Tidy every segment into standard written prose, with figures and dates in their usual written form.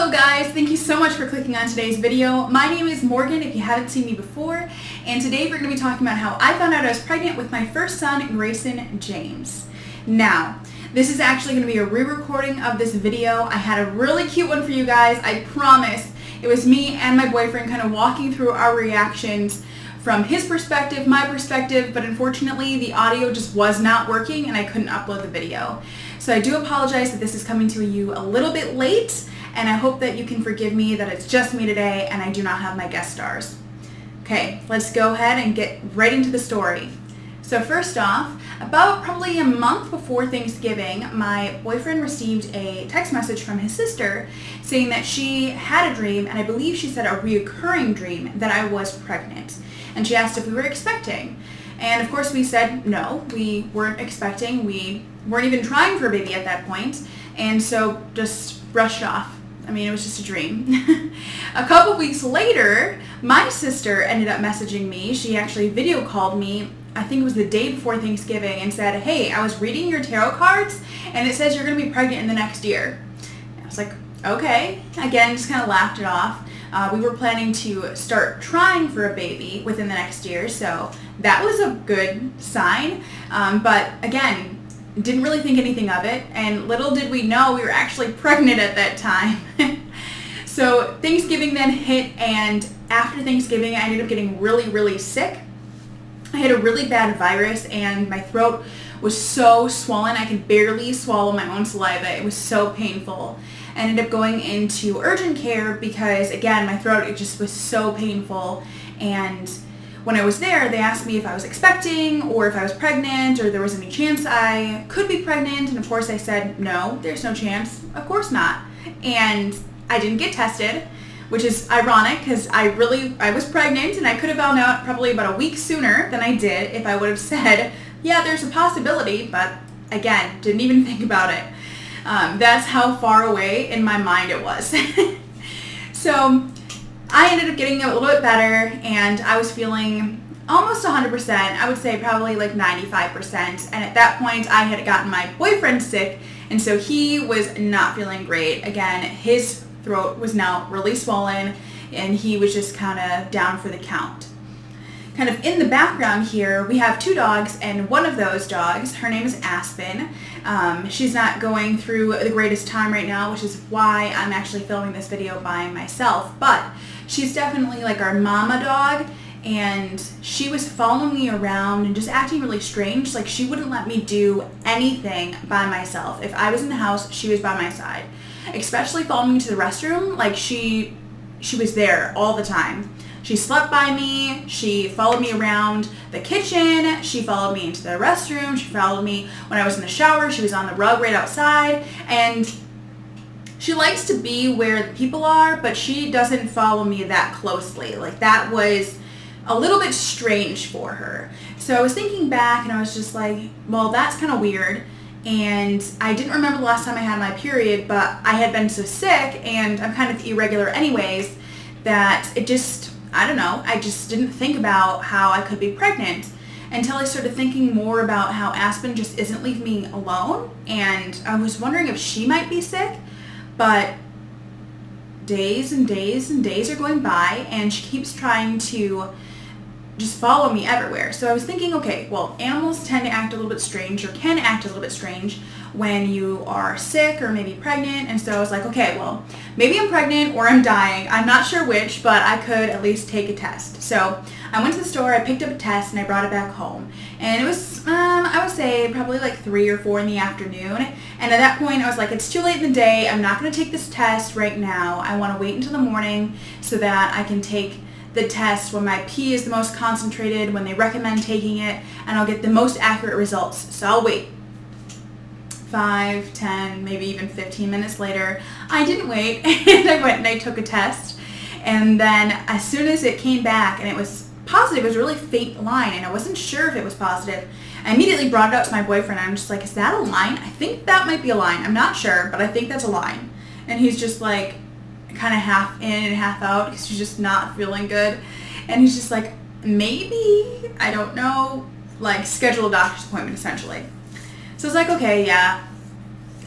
Hello guys, thank you so much for clicking on today's video. My name is Morgan if you haven't seen me before, and today we're going to be talking about how I found out I was pregnant with my first son, Grayson James. Now, this is actually going to be a re-recording of this video. I had a really cute one for you guys, I promise. It was me and my boyfriend kind of walking through our reactions from his perspective, my perspective, but unfortunately the audio just was not working and I couldn't upload the video. So I do apologize that this is coming to you a little bit late, and I hope that you can forgive me that it's just me today and I do not have my guest stars. Okay, let's go ahead and get right into the story. So first off, about probably a month before Thanksgiving, my boyfriend received a text message from his sister saying that she had a dream, and I believe she said a reoccurring dream, that I was pregnant. And she asked if we were expecting. And of course we said no, we weren't expecting. We weren't even trying for a baby at that point. And so just brushed it off. I mean, it was just a dream. A couple weeks later, my sister ended up messaging me. She actually video called me, I think it was the day before Thanksgiving, and said, hey, I was reading your tarot cards and it says you're going to be pregnant in the next year. I was like, okay. Again, just kind of laughed it off. We were planning to start trying for a baby within the next year, so that was a good sign. But again, didn't really think anything of it, and little did we know we were actually pregnant at that time. So Thanksgiving then hit, and after Thanksgiving I ended up getting really sick. I had a really bad virus and my throat was so swollen I could barely swallow my own saliva. It was so painful. I ended up going into urgent care because, again, my throat, it just was so painful. And when I was there, they asked me if I was expecting or if I was pregnant or there was any chance I could be pregnant. And of course I said, no, there's no chance. Of course not. And I didn't get tested, which is ironic because I was pregnant and I could have found out probably about a week sooner than I did if I would have said, yeah, there's a possibility, but again, didn't even think about it. That's how far away in my mind it was. So I ended up getting a little bit better and I was feeling almost 100%. I would say probably like 95%. And at that point I had gotten my boyfriend sick, and so he was not feeling great. Again, his throat was now really swollen and he was just kind of down for the count. Kind of in the background here, we have two dogs, and one of those dogs, her name is Aspen. She's not going through the greatest time right now, which is why I'm actually filming this video by myself, but she's definitely like our mama dog, and she was following me around and just acting really strange. Like, she wouldn't let me do anything by myself. If I was in the house, she was by my side. Especially following me to the restroom, like she was there all the time. She slept by me, she followed me around the kitchen, she followed me into the restroom, she followed me when I was in the shower, she was on the rug right outside, and she likes to be where the people are, but she doesn't follow me that closely. Like, that was a little bit strange for her. So I was thinking back and I was just like, well, that's kind of weird. And I didn't remember the last time I had my period, but I had been so sick and I'm kind of irregular anyways that it just, I don't know, I just didn't think about how I could be pregnant until I started thinking more about how Aspen just isn't leaving me alone, and I was wondering if she might be sick, but days and days and days are going by and she keeps trying to just follow me everywhere. So I was thinking, okay, well, animals tend to act a little bit strange, or can act a little bit strange when you are sick or maybe pregnant. And so I was like, okay, well, maybe I'm pregnant or I'm dying. I'm not sure which, but I could at least take a test. So I went to the store, I picked up a test, and I brought it back home. And it was, I would say probably like 3 or 4 in the afternoon. And at that point I was like, it's too late in the day. I'm not going to take this test right now. I want to wait until the morning so that I can take the test when my pee is the most concentrated, when they recommend taking it, and I'll get the most accurate results. So I'll wait. 5, 10, maybe even 15 minutes later, I didn't wait, and I went and I took a test. And then as soon as it came back and it was positive, it was a really faint line, and I wasn't sure if it was positive. I immediately brought it up to my boyfriend. I'm just like, is that a line? I think that might be a line. I'm not sure, but I think that's a line. And he's just like, kind of half in and half out because she's just not feeling good, and he's just like, maybe, I don't know, like, schedule a doctor's appointment essentially. So I was like, okay, yeah,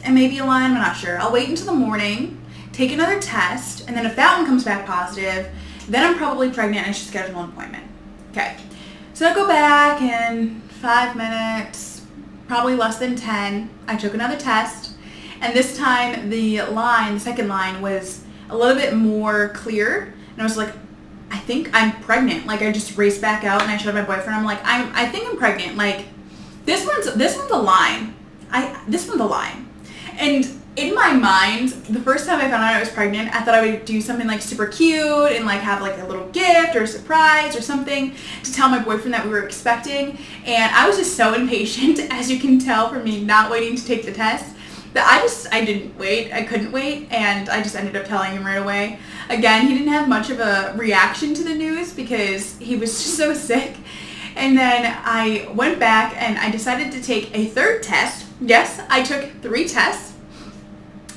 and maybe a line, I'm not sure. I'll wait until the morning take another test, and then if that one comes back positive, then I'm probably pregnant and I should schedule an appointment. Okay, so I go back in 5 minutes, probably less than 10. I took another test, and this time the second line was a little bit more clear, and I was like, I think I'm pregnant. Like, I just raced back out and I showed my boyfriend. I'm like, I think I'm pregnant. Like, this one's a line. This one's a line. And in my mind, the first time I found out I was pregnant, I thought I would do something like super cute and like have like a little gift or a surprise or something to tell my boyfriend that we were expecting. And I was just so impatient, as you can tell from me not waiting to take the test, that I didn't wait. I couldn't wait, and I just ended up telling him right away. Again, he didn't have much of a reaction to the news because he was just so sick. And then I went back and I decided to take a third test. Yes, I took 3 tests.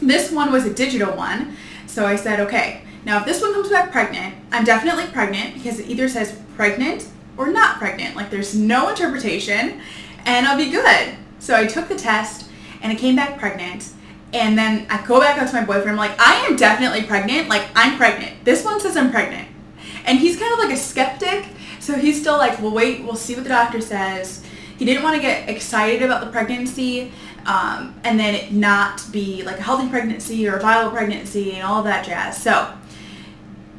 This one was a digital one. So I said, okay, now if this one comes back pregnant, I'm definitely pregnant because it either says pregnant or not pregnant. Like, there's no interpretation, and I'll be good. So I took the test and it came back pregnant. And then I go back out to my boyfriend. I'm like, I am definitely pregnant. Like, I'm pregnant. This one says I'm pregnant. And he's kind of like a skeptic. So he's still like, well, wait, we'll see what the doctor says. He didn't want to get excited about the pregnancy and then it not be like a healthy pregnancy or a viable pregnancy and all of that jazz. So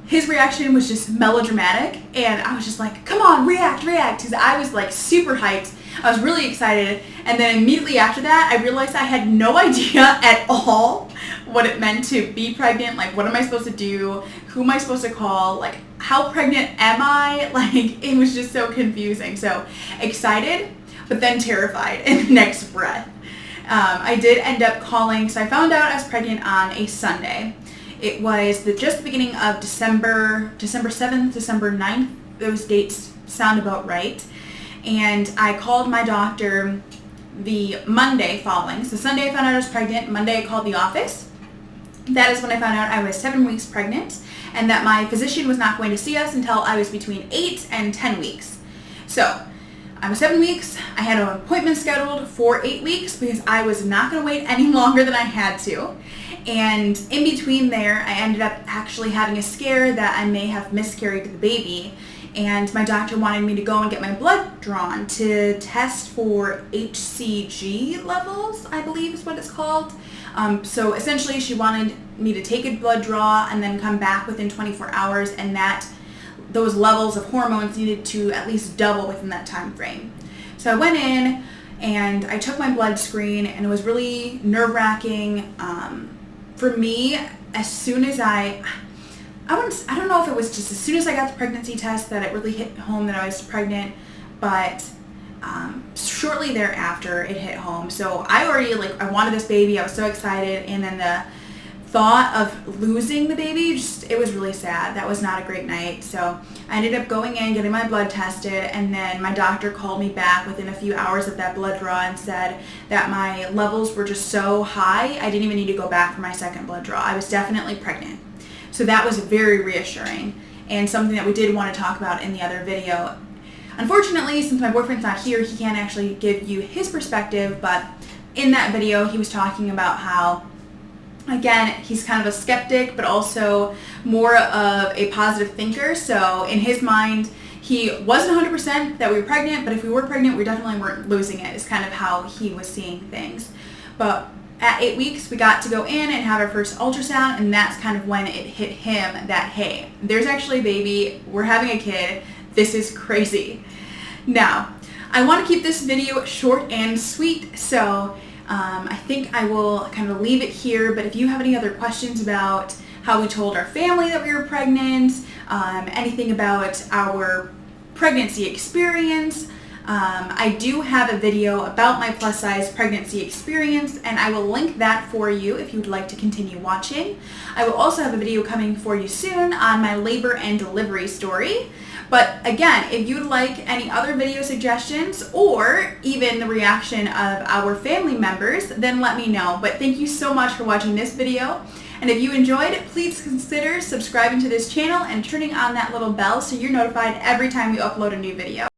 his reaction was just melodramatic, and I was just like, come on, react, because I was like super hyped. I was really excited, and then immediately after that, I realized I had no idea at all what it meant to be pregnant. Like, what am I supposed to do? Who am I supposed to call? Like, how pregnant am I? Like, it was just so confusing. So excited, but then terrified in the next breath. I did end up calling, so I found out I was pregnant on a Sunday. It was just the beginning of December 7th, December 9th. Those dates sound about right. And I called my doctor the Monday following. So Sunday I found out I was pregnant. Monday I called the office. That is when I found out I was 7 weeks pregnant and that my physician was not going to see us until I was between 8 and 10 weeks. So I was 7 weeks. I had an appointment scheduled for 8 weeks because I was not going to wait any longer than I had to. And in between there, I ended up actually having a scare that I may have miscarried the baby. And my doctor wanted me to go and get my blood drawn to test for HCG levels, I believe is what it's called. So essentially she wanted me to take a blood draw and then come back within 24 hours, and that those levels of hormones needed to at least double within that time frame. So I went in and I took my blood screen, and it was really nerve-wracking. For me, as soon as I don't know if it was just as soon as I got the pregnancy test that it really hit home that I was pregnant, but shortly thereafter it hit home. So I already, I wanted this baby, I was so excited, and then the thought of losing the baby, it was really sad. That was not a great night. So I ended up going in, getting my blood tested, and then my doctor called me back within a few hours of that blood draw and said that my levels were just so high, I didn't even need to go back for my second blood draw. I was definitely pregnant. So that was very reassuring, and something that we did want to talk about in the other video. Unfortunately, since my boyfriend's not here, he can't actually give you his perspective, but in that video he was talking about how, again, he's kind of a skeptic, but also more of a positive thinker. So in his mind, he wasn't 100% that we were pregnant, but if we were pregnant, we definitely weren't losing it, is kind of how he was seeing things. But at 8 weeks, we got to go in and have our first ultrasound, and that's kind of when it hit him that, hey, there's actually a baby, we're having a kid, this is crazy. Now, I want to keep this video short and sweet, so I think I will kind of leave it here, but if you have any other questions about how we told our family that we were pregnant, anything about our pregnancy experience, I do have a video about my plus size pregnancy experience, and I will link that for you if you would like to continue watching. I will also have a video coming for you soon on my labor and delivery story. But again, if you'd like any other video suggestions or even the reaction of our family members, then let me know. But thank you so much for watching this video. And if you enjoyed, please consider subscribing to this channel and turning on that little bell so you're notified every time we upload a new video.